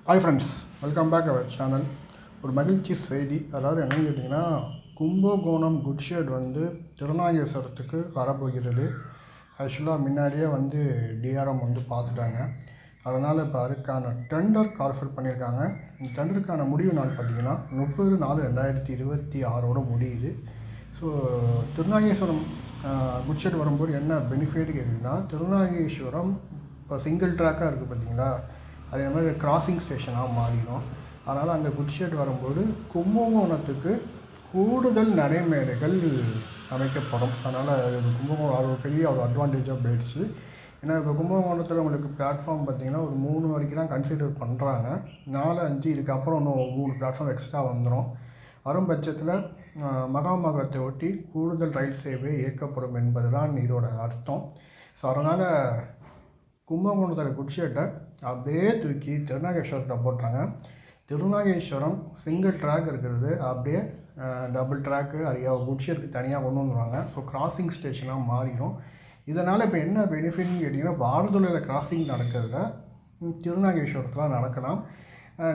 Hi friends, welcome back our channel. ஒரு மகிழ்ச்சி செய்தி. அதாவது என்னன்னு கேட்டிங்கன்னா, கும்பகோணம் குட் ஷெட் வந்து திருநாகேஸ்வரத்துக்கு வரப்போகிறது. ஆக்சுவலாக முன்னாடியே டிஆர்எம் பார்த்துட்டாங்க. அதனால் இப்போ அதுக்கான டெண்டர் கால்ஃபர் பண்ணியிருக்காங்க. இந்த டெண்டருக்கான முடிவு நாள் பார்த்திங்கன்னா 30/4/2026 முடியுது. ஸோ திருநாகேஸ்வரம் குட் ஷெட் வரும்போது என்ன பெனிஃபிட் கேட்டிங்கன்னா, திருநாகேஸ்வரம் இப்போ சிங்கிள் ட்ராக்காக இருக்குது பார்த்திங்களா, அதே மாதிரி கிராசிங் ஸ்டேஷனாக மாறிடும். அதனால் அங்கே குட் ஷெட் வரும்போது கும்பகோணத்துக்கு கூடுதல் நடைமேடைகள் அமைக்கப்படும். அதனால் கும்பகோணம் அது ஒரு பெரிய ஒரு அட்வான்டேஜாக போயிடுச்சு. ஏன்னா இப்போ கும்பகோணத்தில் உங்களுக்கு பிளாட்ஃபார்ம் பார்த்திங்கன்னா ஒரு 3 வரைக்கும் தான் கன்சிடர் பண்ணுறாங்க. 4, 5 இதுக்கப்புறம் இன்னும் 3 பிளாட்ஃபார்ம் எக்ஸ்ட்ரா வந்துடும். வரும் பட்சத்தில் மகாமகத்தை ஒட்டி கூடுதல் ரயில் சேவை இயக்கப்படும் என்பது தான் இதோட அர்த்தம். ஸோ அதனால் கும்பகோணத்தில் குட் ஷெட்டை அப்படியே தூக்கி திருநாகேஸ்வரத்தை போட்டாங்க. திருநாகேஸ்வரம் சிங்கிள் ட்ராக் இருக்கிறது அப்படியே டபுள் ட்ராக்கு நிறையா குட் ஷெட்டுக்கு தனியாக கொண்டு வந்துடுவாங்க. ஸோ கிராசிங் ஸ்டேஷனாக மாறிடும். இதனால் இப்போ என்ன பெனிஃபிட்னு கேட்டிங்கன்னா, பாரதியில் கிராசிங் நடக்கிறத திருநாகேஸ்வரத்தில் நடக்கலாம்.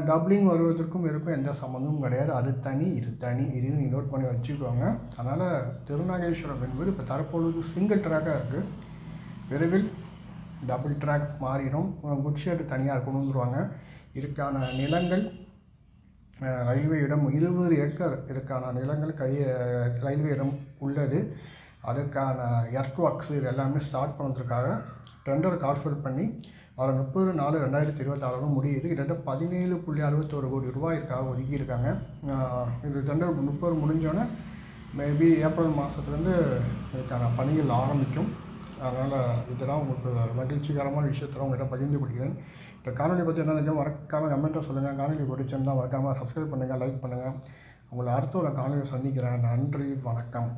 டபுளிங் வருவதற்கும் இருக்கும் எந்த சம்மந்தமும் கிடையாது. அது தனி, இது தனி. இதையும் நீங்கள் நோட் பண்ணி வச்சுக்கோங்க. அதனால் திருநாகேஸ்வரம் என்பது இப்போ தற்பொழுது சிங்கிள் ட்ராக்காக இருக்குது. விரைவில் டபுள் ட்ராக் மாறிடும். குட் ஷெட் தனியாக கொண்டு வந்துடுவாங்க. இதுக்கான நிலங்கள் ரயில்வே இடம் 20 ஏக்கர் இதுக்கான நிலங்கள் ரயில்வே இடம் உள்ளது. அதுக்கான எர்த் ஒர்க்ஸ் இது எல்லாமே ஸ்டார்ட் பண்ணுறதுக்காக டெண்டர் கால்ஃபர் பண்ணி வர 30/4/2026 முடியுது. கிட்டத்தட்ட 17.61 கோடி ரூபாய்க்காக ஒதுக்கியிருக்காங்க. இது டெண்டர் 30 முடிஞ்சோன்னே மேபி ஏப்ரல் மாதத்துலேருந்து இதுக்கான பணிகள் ஆரம்பிக்கும். அதனால் இதெல்லாம் உங்களுக்கு மகிழ்ச்சிகரமான விஷயத்தில் உங்கள்கிட்ட பகிர்ந்து கொள்கிறேன். இப்போ காணொலி பற்றி என்ன நினைச்சோம் மறக்காமல் கமெண்ட்டை சொல்லுங்கள். காணொலி பிடிச்சிருந்தால் மறக்காமல் சப்ஸ்கிரைப் பண்ணுங்கள், லைக் பண்ணுங்கள். உங்களை அடுத்த ஒரு காணொலியை சந்திக்கிறேன். நன்றி, வணக்கம்.